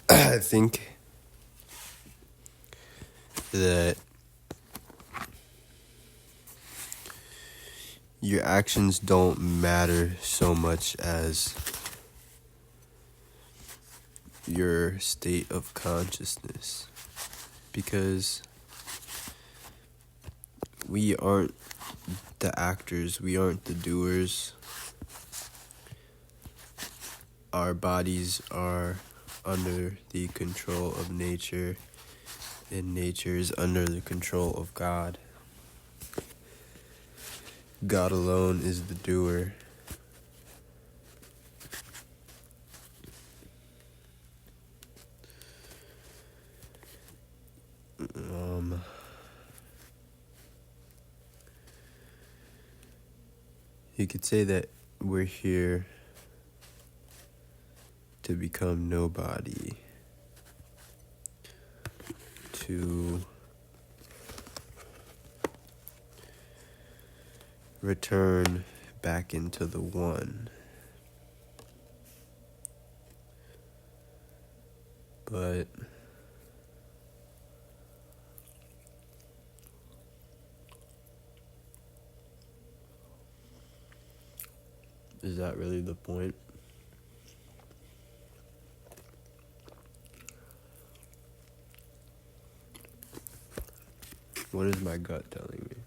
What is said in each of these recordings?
I think that your actions don't matter so much as your state of consciousness, because we aren't the actors, we aren't the doers. Our bodies are under the control of nature, and nature is under the control of God. God alone is the doer. You could say that we're here to become nobody, to return back into the one. But is that really the point? What is my gut telling me?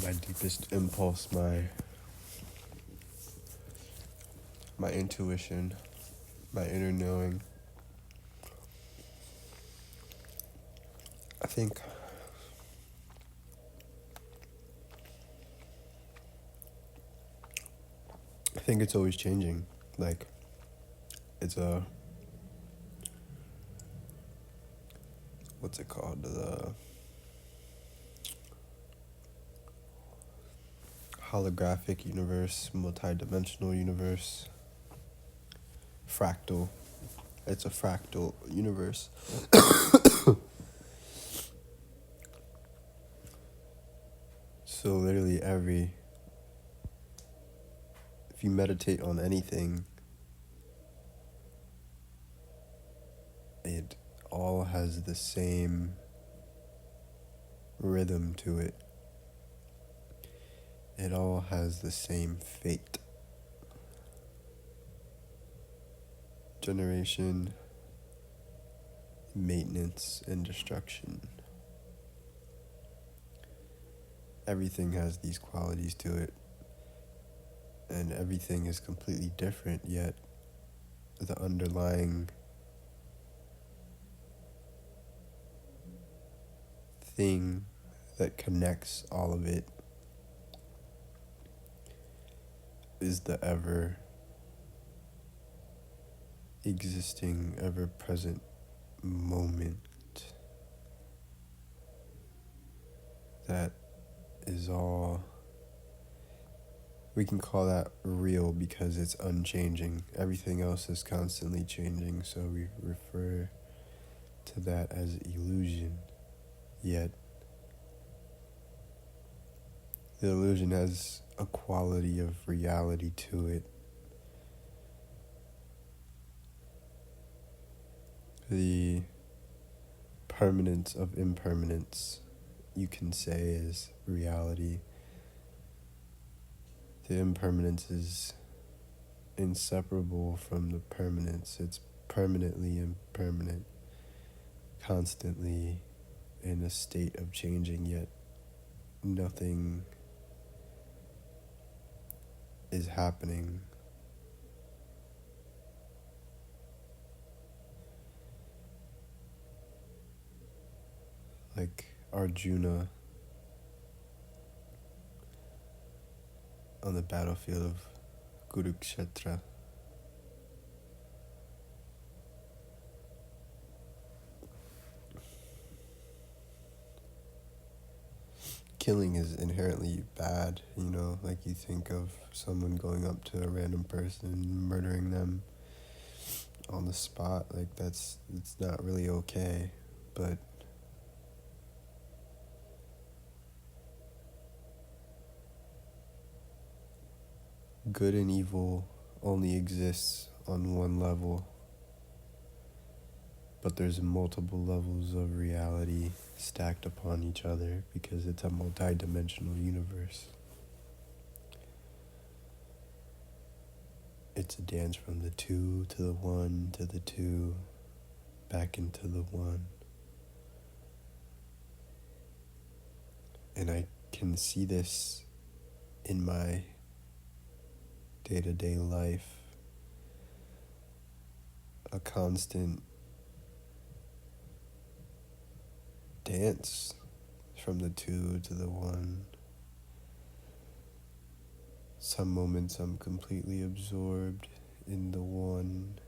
My deepest impulse, my intuition, my inner knowing. I think it's always changing. Like, it's a, what's it called? The holographic universe, multi-dimensional universe, fractal. It's a fractal universe. So literally if you meditate on anything, it all has the same rhythm to it. It all has the same fate. Generation, maintenance, and destruction. Everything has these qualities to it, and everything is completely different, yet the underlying thing that connects all of it is the ever existing, ever present moment that is all, we can call that real because it's unchanging. Everything else is constantly changing, so we refer to that as illusion. Yet the illusion has a quality of reality to it. The permanence of impermanence, you can say, is reality. The impermanence is inseparable from the permanence. It's permanently impermanent, constantly in a state of changing, yet nothing is happening. Like Arjuna on the battlefield of Kurukshetra. Killing is inherently bad, like you think of someone going up to a random person and murdering them on the spot, like it's not really okay, but good and evil only exists on one level, but there's multiple levels of reality stacked upon each other because it's a multi-dimensional universe. It's a dance from the two to the one to the two, back into the one. And I can see this in my day-to-day life, a constant dance from the two to the one. Some moments I'm completely absorbed in the one.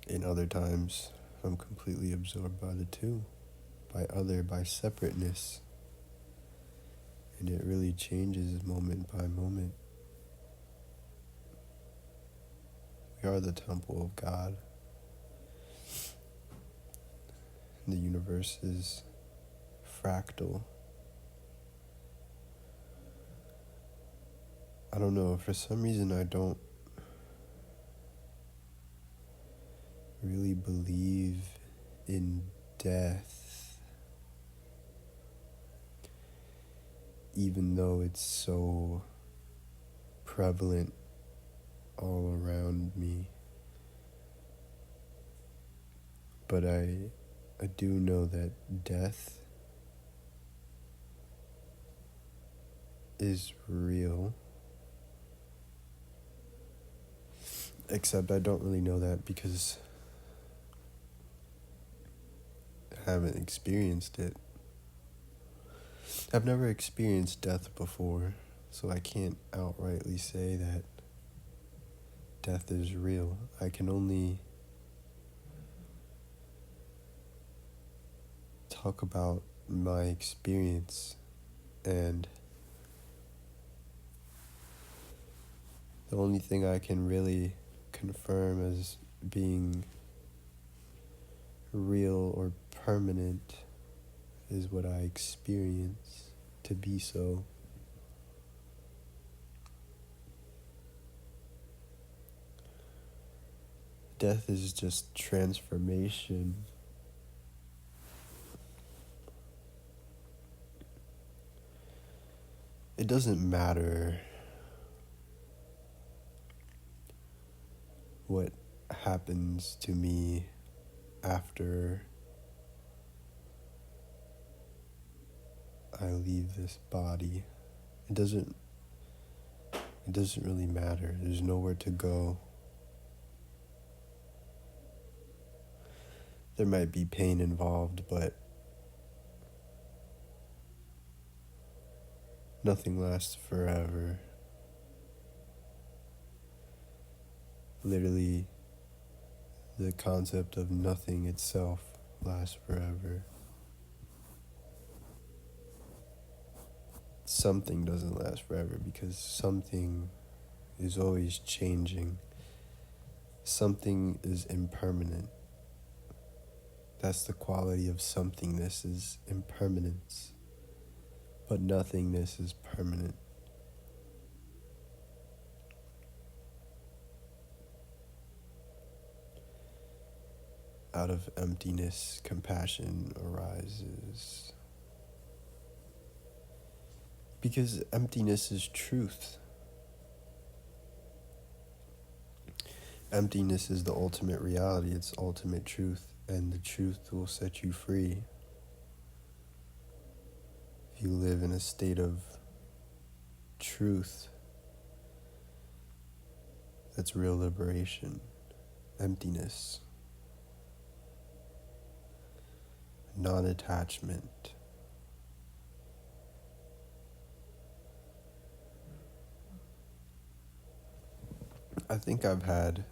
In other times, I'm completely absorbed by the two, by separateness. And it really changes moment by moment. We are the temple of God. The universe is fractal. I don't know, for some reason I don't really believe in death, even though it's so prevalent all around me. But I do know that death is real. Except I don't really know that because I haven't experienced it. I've never experienced death before, so I can't outrightly say that death is real. I can only talk about my experience, and the only thing I can really confirm as being real or permanent is what I experience to be so. Death is just transformation. It doesn't matter what happens to me after I leave this body. It doesn't really matter. There's nowhere to go. There might be pain involved, but nothing lasts forever. Literally, the concept of nothing itself lasts forever. Something doesn't last forever because something is always changing. Something is impermanent. That's the quality of somethingness, is impermanence. But nothingness is permanent. Out of emptiness, compassion arises. Because emptiness is truth. Emptiness is the ultimate reality, it's ultimate truth, and the truth will set you free. If you live in a state of truth, that's real liberation. Emptiness. Non-attachment. I think I've had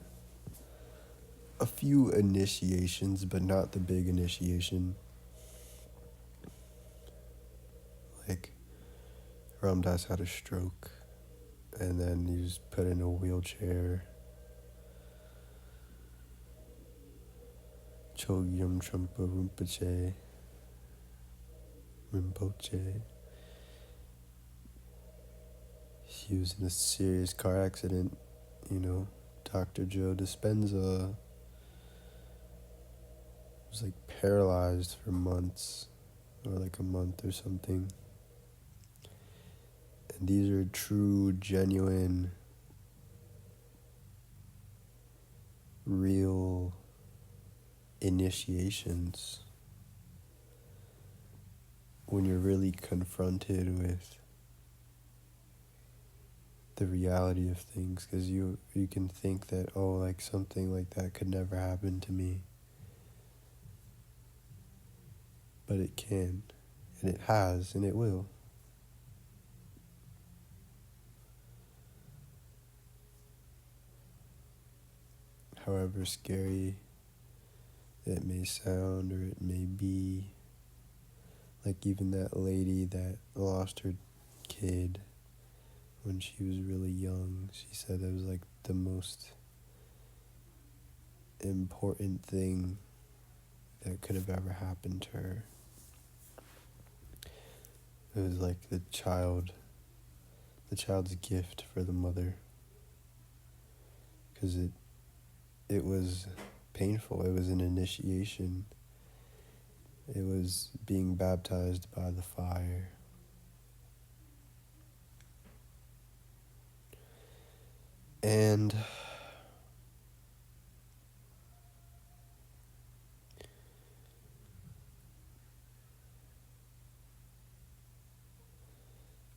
a few initiations, but not the big initiation. Like, Ram Dass had a stroke, and then he was put in a wheelchair. Chogyam Trungpa Rinpoche Rinpoche. He was in a serious car accident, Dr. Joe Dispenza was like paralyzed for months, or like a month or something. And these are true, genuine, real initiations when you're really confronted with the reality of things, because you can think that, oh, like something like that could never happen to me, but it can, and it has, and it will. However scary it may sound, or it may be, like even that lady that lost her kid when she was really young, she said it was like the most important thing that could have ever happened to her. It was like the child's gift for the mother, because it was painful. It was an initiation. It was being baptized by the fire. And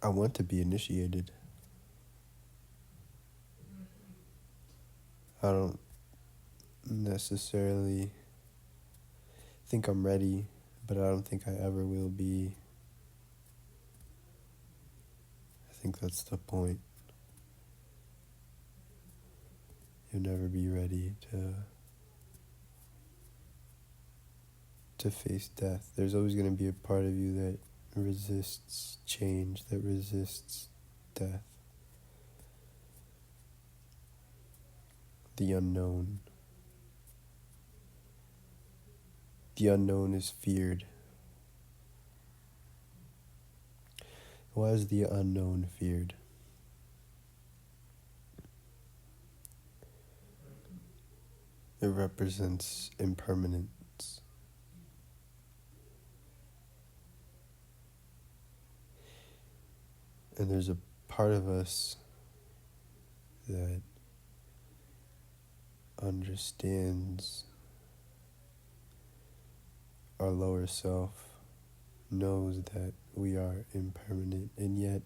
I want to be initiated. I don't necessarily think I'm ready, but I don't think I ever will be. I think that's the point. You'll never be ready to face death. There's always going to be a part of you that resists change, that resists death. The unknown. The unknown is feared. Why is the unknown feared? It represents impermanence. And there's a part of us that understands our lower self, knows that we are impermanent, and yet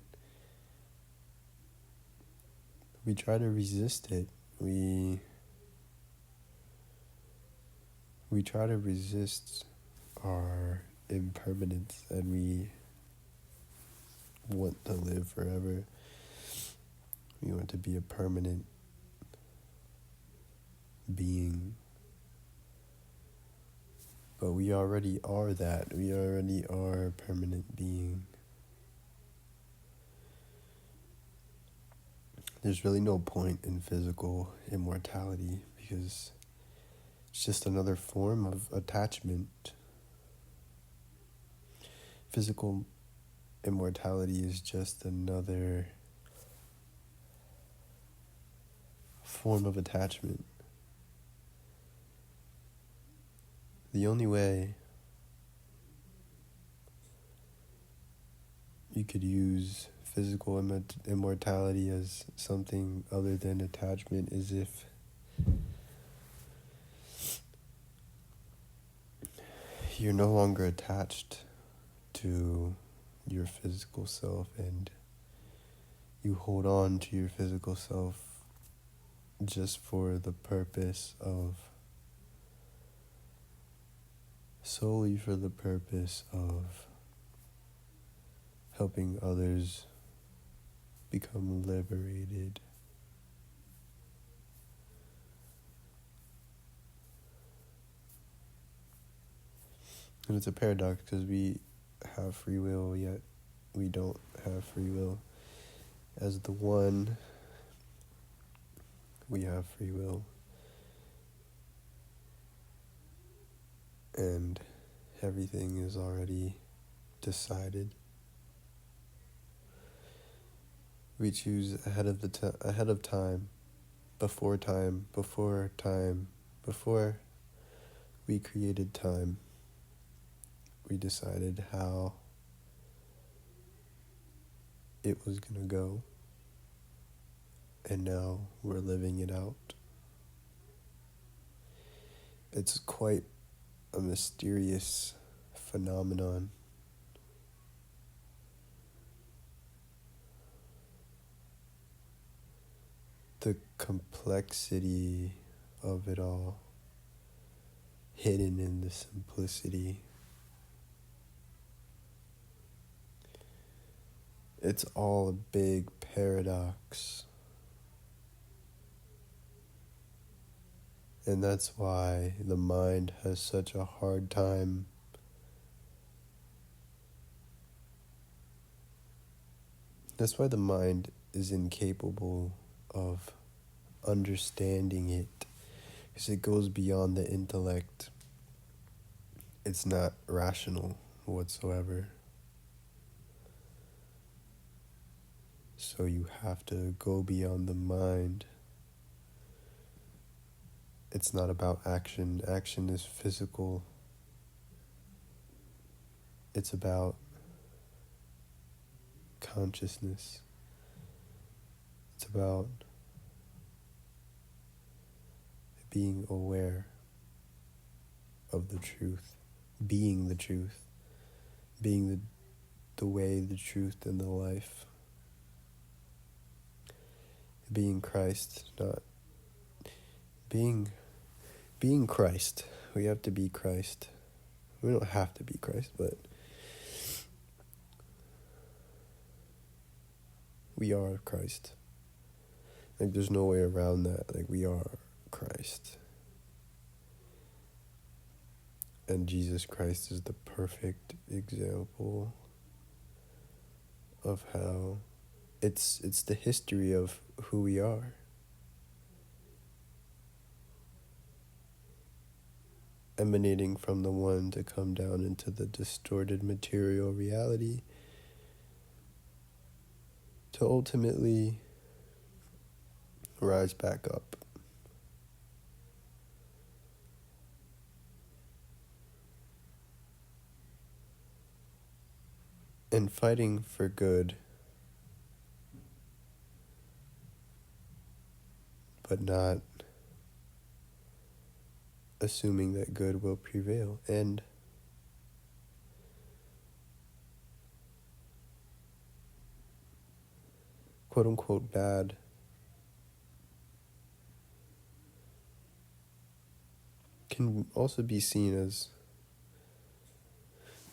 we try to resist it. We try to resist our impermanence, and we want to live forever. We want to be a permanent being. But we already are that. We already are a permanent being. There's really no point in physical immortality, because it's just another form of attachment. Physical immortality is just another form of attachment. The only way you could use physical immortality as something other than attachment is if you're no longer attached to your physical self, and you hold on to your physical self just for the purpose of, solely for the purpose of helping others become liberated. And it's a paradox, because we have free will, yet we don't have free will. As the one, we have free will. And everything is already decided. We choose ahead of time, before we created time. We decided how it was gonna go, and now we're living it out. It's quite a mysterious phenomenon. The complexity of it all, hidden in the simplicity. It's all a big paradox. And that's why the mind has such a hard time that's why the mind is incapable of understanding it, because it goes beyond the intellect. It's not rational whatsoever. So you have to go beyond the mind. It's not about action. Action is physical. It's about consciousness. It's about being aware of the truth, being the truth, being the way, the truth, and the life. Being Christ, not being Christ. We have to be Christ. We don't have to be Christ, but we are Christ. Like, there's no way around that. Like, we are Christ. And Jesus Christ is the perfect example of how it's the history of who we are. Emanating from the one to come down into the distorted material reality to ultimately rise back up. And fighting for good, but not assuming that good will prevail, and quote-unquote bad can also be seen as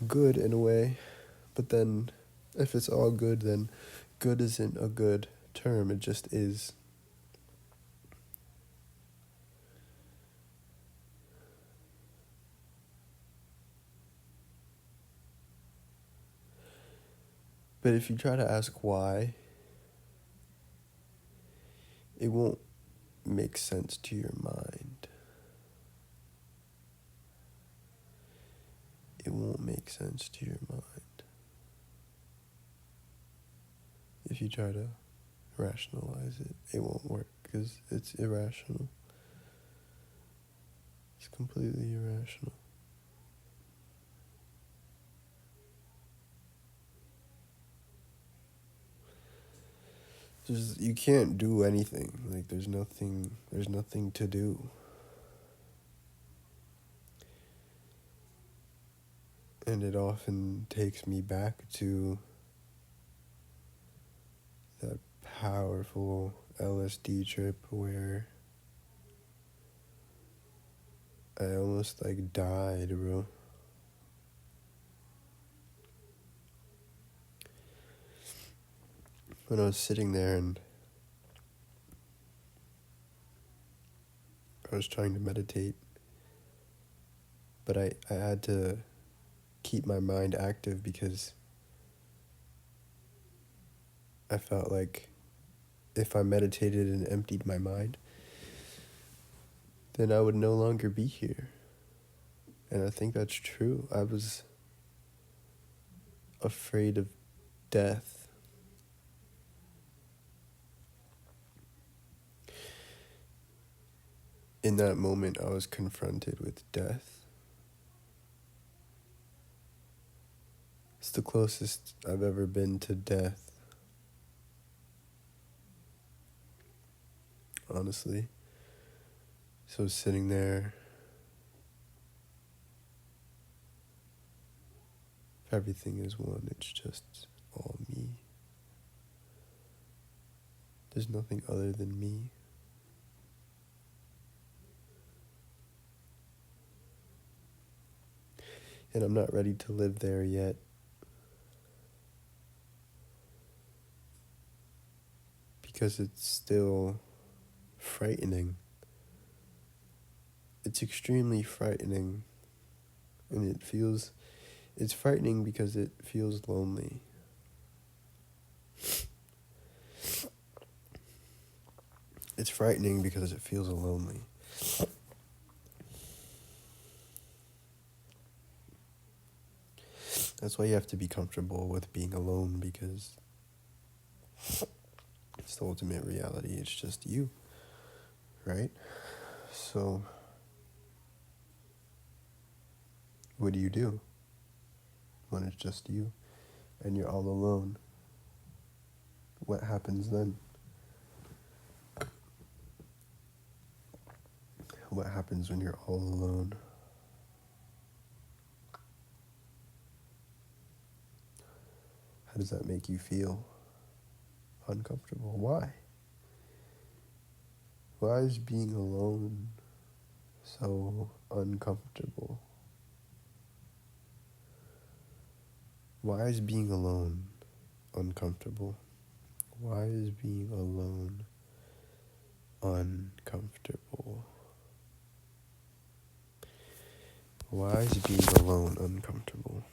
good in a way, but then if it's all good, then good isn't a good term, it just is. But if you try to ask why, it won't make sense to your mind. It won't make sense to your mind if you try to rationalize it. It won't work because it's irrational. It's completely irrational. You can't do anything. Like, there's nothing to do. And it often takes me back to that powerful LSD trip where I almost died, bro. When I was sitting there and I was trying to meditate, but I had to keep my mind active because I felt like if I meditated and emptied my mind, then I would no longer be here. And I think that's true. afraid of death. In that moment, I was confronted with death. It's the closest I've ever been to death. Honestly. So sitting there, if everything is one, it's just all me. There's nothing other than me. And I'm not ready to live there yet. Because it's still frightening. It's extremely frightening. And it's frightening because it feels lonely. It's frightening because it feels lonely. That's why you have to be comfortable with being alone, because it's the ultimate reality. It's just you, right? So, what do you do when it's just you and you're all alone? What happens then? What happens when you're all alone? How does that make you feel? Uncomfortable. Why? Why is being alone so uncomfortable? Why is being alone uncomfortable? Why is being alone uncomfortable? Why is being alone uncomfortable?